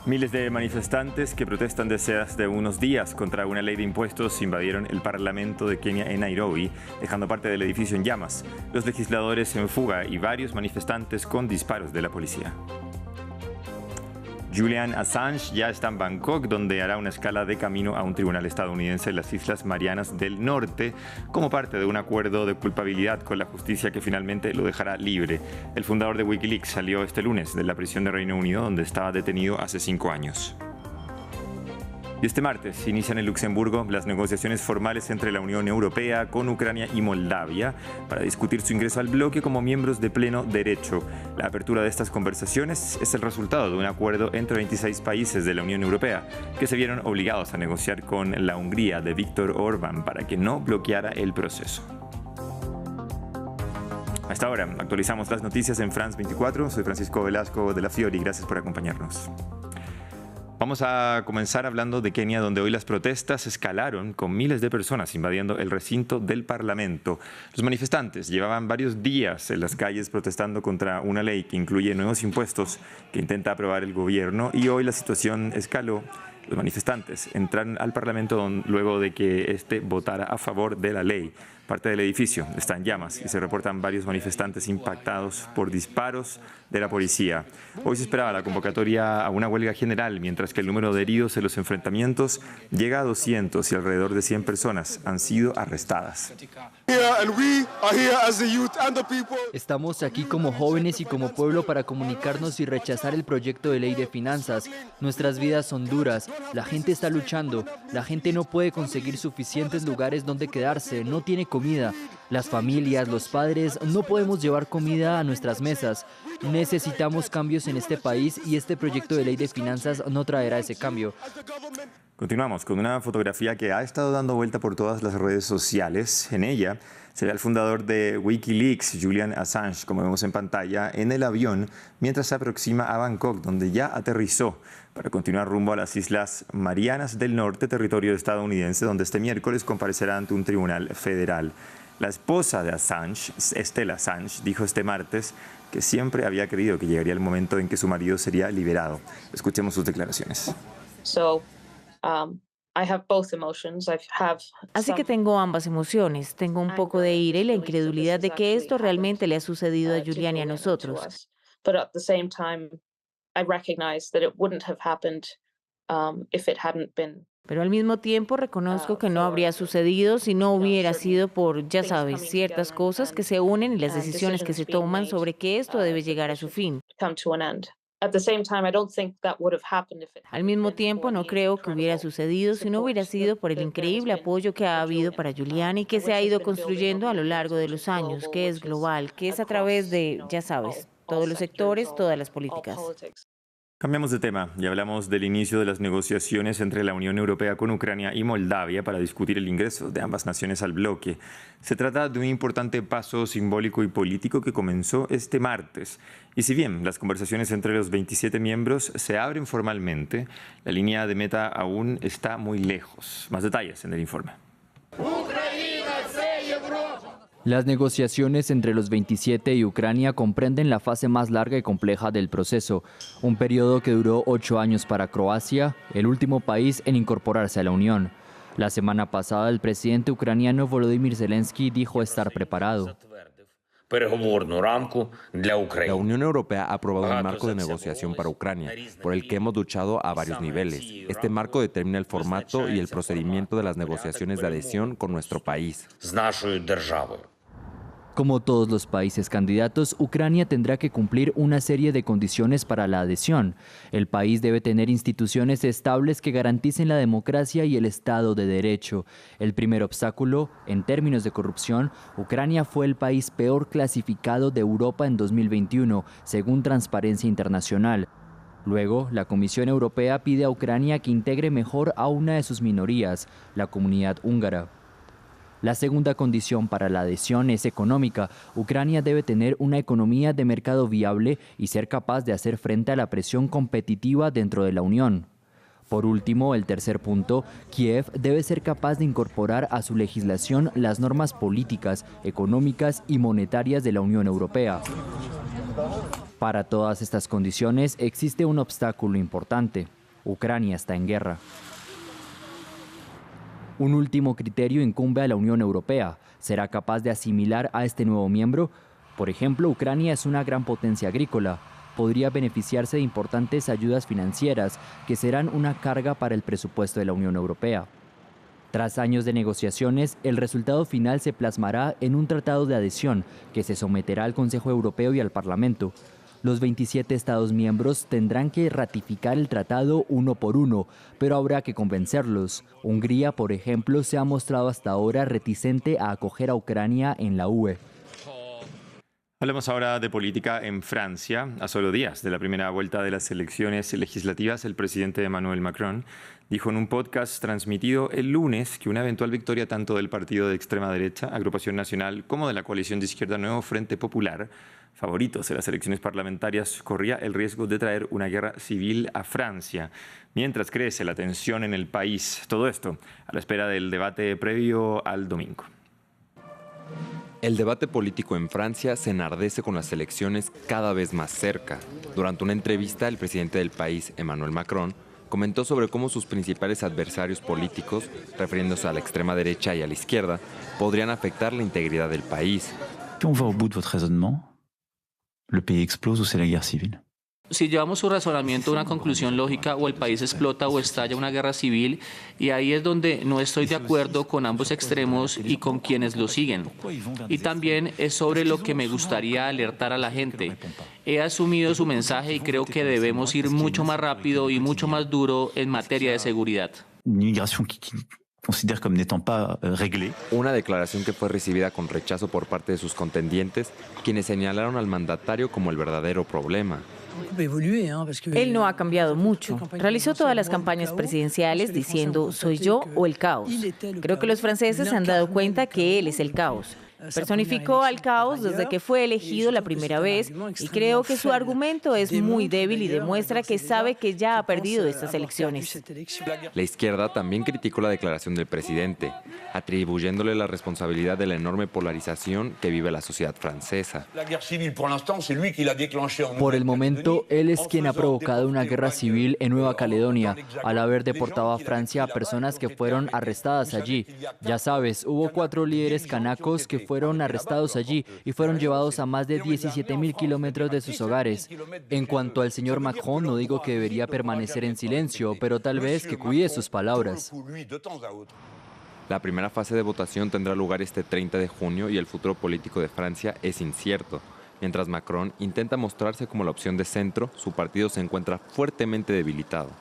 Miles de manifestantes que protestan desde hace unos días contra una ley de impuestos invadieron el Parlamento de Kenia en Nairobi, dejando parte del edificio en llamas. Los legisladores en fuga y varios manifestantes con disparos de la policía. Julian Assange ya está en Bangkok, donde hará una escala de camino a un tribunal estadounidense en las Islas Marianas del Norte, como parte de un acuerdo de culpabilidad con la justicia que finalmente lo dejará libre. El fundador de Wikileaks salió este lunes de la prisión de Reino Unido, donde estaba detenido hace 5 años. Y este martes inician en Luxemburgo las negociaciones formales entre la Unión Europea con Ucrania y Moldavia para discutir su ingreso al bloque como miembros de pleno derecho. La apertura de estas conversaciones es el resultado de un acuerdo entre 26 países de la Unión Europea que se vieron obligados a negociar con la Hungría de Viktor Orbán para que no bloqueara el proceso. Hasta ahora actualizamos las noticias en France 24. Soy Francisco Velasco de la Fiori. Gracias por acompañarnos. Vamos a comenzar hablando de Kenia, donde hoy las protestas escalaron con miles de personas invadiendo el recinto del Parlamento. Los manifestantes llevaban varios días en las calles protestando contra una ley que incluye nuevos impuestos que intenta aprobar el gobierno, y hoy la situación escaló. Los manifestantes entraron al Parlamento luego de que este votara a favor de la ley. Parte del edificio está en llamas y se reportan varios manifestantes impactados por disparos de la policía. Hoy se esperaba la convocatoria a una huelga general, mientras que el número de heridos en los enfrentamientos llega a 200 y alrededor de 100 personas han sido arrestadas. Estamos aquí como jóvenes y como pueblo para comunicarnos y rechazar el proyecto de ley de finanzas. Nuestras vidas son duras, la gente está luchando, la gente no puede conseguir suficientes lugares donde quedarse, no tiene comida. Las familias, los padres, no podemos llevar comida a nuestras mesas. Necesitamos cambios en este país y este proyecto de ley de finanzas no traerá ese cambio. Continuamos con una fotografía que ha estado dando vuelta por todas las redes sociales. En ella se ve al fundador de Wikileaks, Julian Assange, como vemos en pantalla, en el avión mientras se aproxima a Bangkok, donde ya aterrizó para continuar rumbo a las Islas Marianas del Norte, territorio estadounidense, donde este miércoles comparecerá ante un tribunal federal. La esposa de Assange, Stella Assange, dijo este martes que siempre había creído que llegaría el momento en que su marido sería liberado. Escuchemos sus declaraciones. Así que tengo ambas emociones. Tengo un poco de ira y la incredulidad de que esto realmente le ha sucedido a Julian y a nosotros. Pero al mismo tiempo reconozco que no habría sucedido si no hubiera sido por, ya sabes, ciertas cosas que se unen y las decisiones que se toman sobre que esto debe llegar a su fin. Al mismo tiempo, no creo que hubiera sucedido si no hubiera sido por el increíble apoyo que ha habido para Julian y que se ha ido construyendo a lo largo de los años, que es global, que es a través de, ya sabes, todos los sectores, todas las políticas. Cambiamos de tema y hablamos del inicio de las negociaciones entre la Unión Europea con Ucrania y Moldavia para discutir el ingreso de ambas naciones al bloque. Se trata de un importante paso simbólico y político que comenzó este martes. Y si bien las conversaciones entre los 27 miembros se abren formalmente, la línea de meta aún está muy lejos. Más detalles en el informe. Las negociaciones entre los 27 y Ucrania comprenden la fase más larga y compleja del proceso, un periodo que duró 8 años para Croacia, el último país en incorporarse a la Unión. La semana pasada, el presidente ucraniano Volodymyr Zelensky dijo estar preparado. La Unión Europea ha aprobado un marco de negociación para Ucrania, por el que hemos luchado a varios niveles. Este marco determina el formato y el procedimiento de las negociaciones de adhesión con nuestro país. Como todos los países candidatos, Ucrania tendrá que cumplir una serie de condiciones para la adhesión. El país debe tener instituciones estables que garanticen la democracia y el Estado de Derecho. El primer obstáculo, en términos de corrupción, Ucrania fue el país peor clasificado de Europa en 2021, según Transparencia Internacional. Luego, la Comisión Europea pide a Ucrania que integre mejor a una de sus minorías, la comunidad húngara. La segunda condición para la adhesión es económica. Ucrania debe tener una economía de mercado viable y ser capaz de hacer frente a la presión competitiva dentro de la Unión. Por último, el tercer punto, Kiev debe ser capaz de incorporar a su legislación las normas políticas, económicas y monetarias de la Unión Europea. Para todas estas condiciones existe un obstáculo importante: Ucrania está en guerra. Un último criterio incumbe a la Unión Europea. ¿Será capaz de asimilar a este nuevo miembro? Por ejemplo, Ucrania es una gran potencia agrícola. Podría beneficiarse de importantes ayudas financieras que serán una carga para el presupuesto de la Unión Europea. Tras años de negociaciones, el resultado final se plasmará en un tratado de adhesión que se someterá al Consejo Europeo y al Parlamento. Los 27 Estados miembros tendrán que ratificar el tratado uno por uno, pero habrá que convencerlos. Hungría, por ejemplo, se ha mostrado hasta ahora reticente a acoger a Ucrania en la UE. Hablemos ahora de política en Francia. A solo días de la primera vuelta de las elecciones legislativas, el presidente Emmanuel Macron dijo en un podcast transmitido el lunes que una eventual victoria tanto del partido de extrema derecha, Agrupación Nacional, como de la coalición de izquierda Nuevo Frente Popular, favoritos en las elecciones parlamentarias, corría el riesgo de traer una guerra civil a Francia, mientras crece la tensión en el país. Todo esto a la espera del debate previo al domingo. El debate político en Francia se enardece con las elecciones cada vez más cerca. Durante una entrevista, el presidente del país, Emmanuel Macron, comentó sobre cómo sus principales adversarios políticos, refiriéndose a la extrema derecha y a la izquierda, podrían afectar la integridad del país. Si on va au bout de votre raisonnement, le pays explose ou c'est la guerre civile. Si llevamos su razonamiento a una conclusión lógica, o el país explota o estalla una guerra civil, y ahí es donde no estoy de acuerdo con ambos extremos y con quienes lo siguen. Y también es sobre lo que me gustaría alertar a la gente. He asumido su mensaje y creo que debemos ir mucho más rápido y mucho más duro en materia de seguridad. Una declaración que fue recibida con rechazo por parte de sus contendientes, quienes señalaron al mandatario como el verdadero problema. Él no ha cambiado mucho. Realizó todas las campañas presidenciales diciendo «soy yo o el caos». Creo que los franceses se han dado cuenta que él es el caos. Personificó al caos desde que fue elegido la primera vez y creo que su argumento es muy débil y demuestra que sabe que ya ha perdido estas elecciones. La izquierda también criticó la declaración del presidente, atribuyéndole la responsabilidad de la enorme polarización que vive la sociedad francesa. Por el momento, él es quien ha provocado una guerra civil en Nueva Caledonia, al haber deportado a Francia a personas que fueron arrestadas allí. Ya sabes, hubo 4 líderes kanakos que fueron arrestados allí y fueron llevados a más de 17.000 kilómetros de sus hogares. En cuanto al señor Macron, no digo que debería permanecer en silencio, pero tal vez que cuide sus palabras. La primera fase de votación tendrá lugar este 30 de junio y el futuro político de Francia es incierto. Mientras Macron intenta mostrarse como la opción de centro, su partido se encuentra fuertemente debilitado.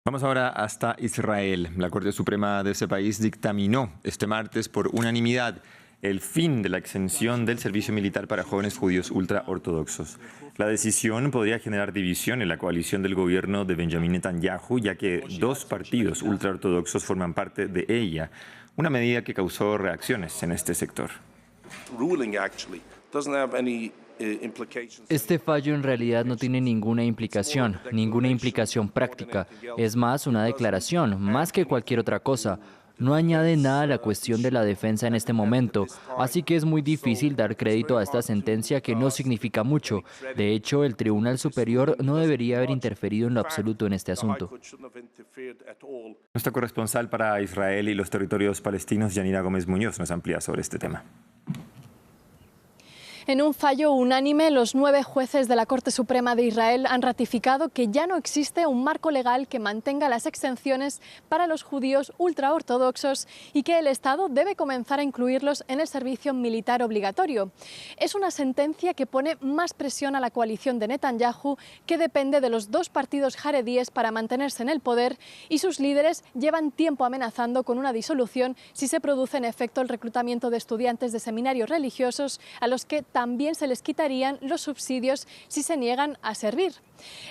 Vamos ahora hasta Israel. La Corte Suprema de ese país dictaminó este martes por unanimidad el fin de la exención del servicio militar para jóvenes judíos ultraortodoxos. La decisión podría generar división en la coalición del gobierno de Benjamin Netanyahu, ya que 2 partidos ultraortodoxos forman parte de ella, una medida que causó reacciones en este sector. Este fallo en realidad no tiene ninguna implicación práctica. Es más una declaración, más que cualquier otra cosa. No añade nada a la cuestión de la defensa en este momento, así que es muy difícil dar crédito a esta sentencia que no significa mucho. De hecho, el Tribunal Superior no debería haber interferido en lo absoluto en este asunto. Nuestra corresponsal para Israel y los territorios palestinos, Yanira Gómez Muñoz, nos amplía sobre este tema. En un fallo unánime, los 9 jueces de la Corte Suprema de Israel han ratificado que ya no existe un marco legal que mantenga las exenciones para los judíos ultraortodoxos y que el Estado debe comenzar a incluirlos en el servicio militar obligatorio. Es una sentencia que pone más presión a la coalición de Netanyahu, que depende de los 2 partidos jaredíes para mantenerse en el poder, y sus líderes llevan tiempo amenazando con una disolución si se produce en efecto el reclutamiento de estudiantes de seminarios religiosos a los que también se les quitarían los subsidios si se niegan a servir.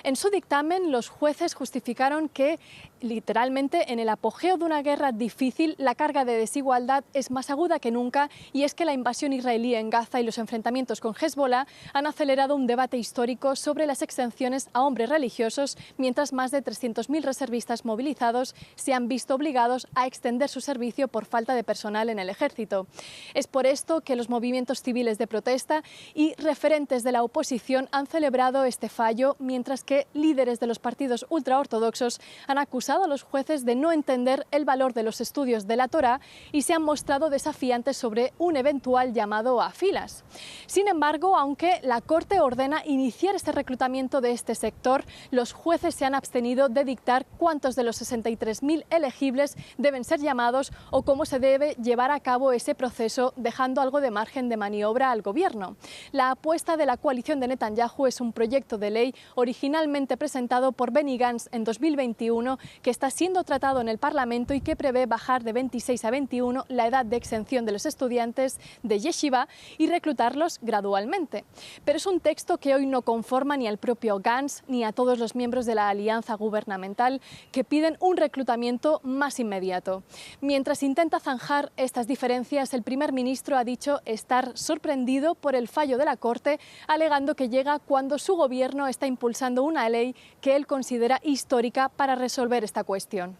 En su dictamen, los jueces justificaron que, literalmente, en el apogeo de una guerra difícil, la carga de desigualdad es más aguda que nunca, y es que la invasión israelí en Gaza y los enfrentamientos con Hezbollah han acelerado un debate histórico sobre las exenciones a hombres religiosos, mientras más de 300.000 reservistas movilizados se han visto obligados a extender su servicio por falta de personal en el ejército. Es por esto que los movimientos civiles de protesta Francia y referentes de la oposición han celebrado este fallo, mientras que líderes de los partidos ultraortodoxos han acusado a los jueces de no entender el valor de los estudios de la Torá y se han mostrado desafiantes sobre un eventual llamado a filas. Sin embargo, aunque la Corte ordena iniciar este reclutamiento de este sector, los jueces se han abstenido de dictar cuántos de los 63.000 elegibles deben ser llamados o cómo se debe llevar a cabo ese proceso, dejando algo de margen de maniobra al gobierno. La apuesta de la coalición de Netanyahu es un proyecto de ley originalmente presentado por Benny Gantz en 2021 que está siendo tratado en el Parlamento y que prevé bajar de 26 a 21 la edad de exención de los estudiantes de yeshiva y reclutarlos gradualmente. Pero es un texto que hoy no conforma ni al propio Gantz ni a todos los miembros de la alianza gubernamental, que piden un reclutamiento más inmediato. Mientras intenta zanjar estas diferencias, el primer ministro ha dicho estar sorprendido por el fallo de la Corte, alegando que llega cuando su gobierno está impulsando una ley que él considera histórica para resolver esta cuestión.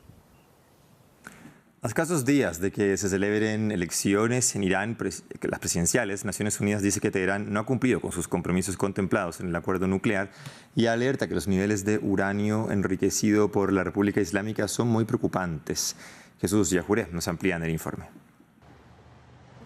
A escasos días de que se celebren elecciones en Irán, las presidenciales, Naciones Unidas dice que Teherán no ha cumplido con sus compromisos contemplados en el acuerdo nuclear y alerta que los niveles de uranio enriquecido por la República Islámica son muy preocupantes. Jesús Yajuré nos amplía en el informe.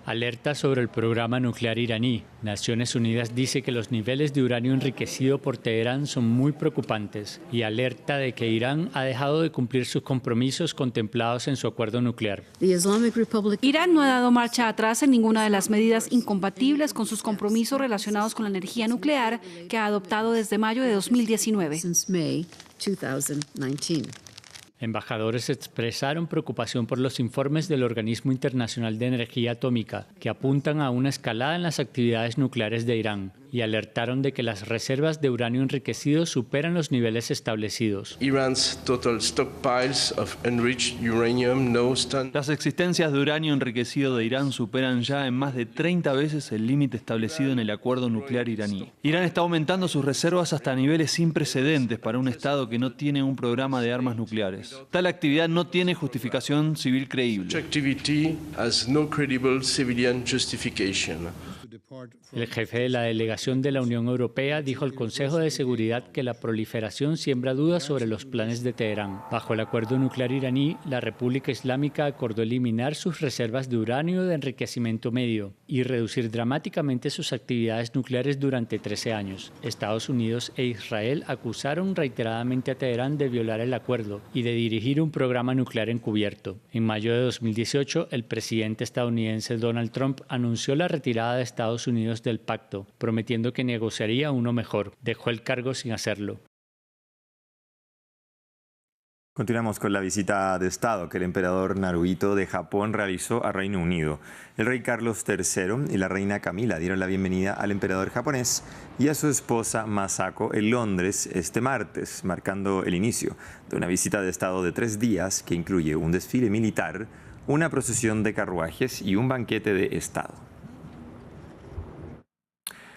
Alerta sobre el programa nuclear iraní. Naciones Unidas dice que los niveles de uranio enriquecido por Teherán son muy preocupantes y alerta de que Irán ha dejado de cumplir sus compromisos contemplados en su acuerdo nuclear. Irán no ha dado marcha atrás en ninguna de las medidas incompatibles con sus compromisos relacionados con la energía nuclear que ha adoptado desde mayo de 2019. Embajadores expresaron preocupación por los informes del Organismo Internacional de Energía Atómica, que apuntan a una escalada en las actividades nucleares de Irán, y alertaron de que las reservas de uranio enriquecido superan los niveles establecidos. Las existencias de uranio enriquecido de Irán superan ya en más de 30 veces el límite establecido en el acuerdo nuclear iraní. Irán está aumentando sus reservas hasta niveles sin precedentes para un Estado que no tiene un programa de armas nucleares. Tal actividad no tiene justificación civil creíble. El jefe de la delegación de la Unión Europea dijo al Consejo de Seguridad que la proliferación siembra dudas sobre los planes de Teherán. Bajo el acuerdo nuclear iraní, la República Islámica acordó eliminar sus reservas de uranio de enriquecimiento medio y reducir dramáticamente sus actividades nucleares durante 13 años. Estados Unidos e Israel acusaron reiteradamente a Teherán de violar el acuerdo y de dirigir un programa nuclear encubierto. En mayo de 2018, el presidente estadounidense Donald Trump anunció la retirada de Estados Unidos del pacto, prometiendo que negociaría uno mejor. Dejó el cargo sin hacerlo. Continuamos con la visita de Estado que el emperador Naruhito de Japón realizó a Reino Unido. El rey Carlos III y la reina Camila dieron la bienvenida al emperador japonés y a su esposa Masako en Londres este martes, marcando el inicio de una visita de Estado de 3 días que incluye un desfile militar, una procesión de carruajes y un banquete de Estado.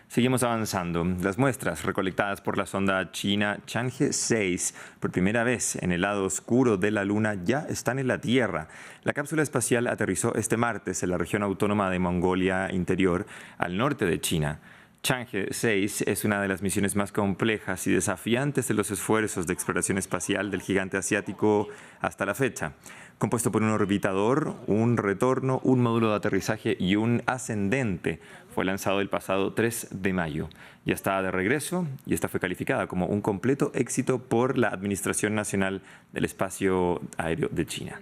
Seguimos avanzando. Las muestras recolectadas por la sonda china Chang'e 6 por primera vez en el lado oscuro de la Luna ya están en la Tierra. La cápsula espacial aterrizó este martes en la región autónoma de Mongolia Interior, al norte de China. Chang'e 6 es una de las misiones más complejas y desafiantes de los esfuerzos de exploración espacial del gigante asiático hasta la fecha. Compuesto por un orbitador, un retorno, un módulo de aterrizaje y un ascendente, fue lanzado el pasado 3 de mayo. Ya está de regreso y esta fue calificada como un completo éxito por la Administración Nacional del Espacio Aéreo de China.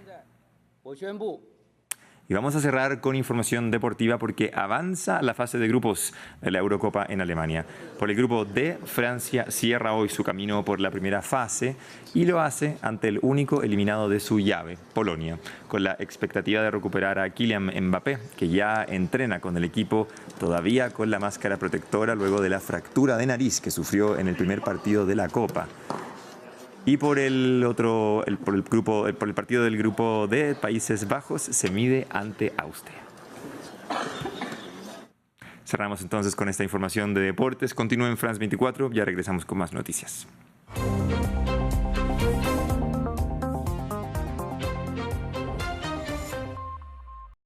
Y vamos a cerrar con información deportiva porque avanza la fase de grupos de la Eurocopa en Alemania. Por el grupo D, Francia cierra hoy su camino por la primera fase y lo hace ante el único eliminado de su llave, Polonia, con la expectativa de recuperar a Kylian Mbappé, que ya entrena con el equipo todavía con la máscara protectora luego de la fractura de nariz que sufrió en el primer partido de la Copa. Y por el partido del grupo de Países Bajos se mide ante Austria. Cerramos entonces con esta información de deportes. Continúa en France 24, ya regresamos con más noticias.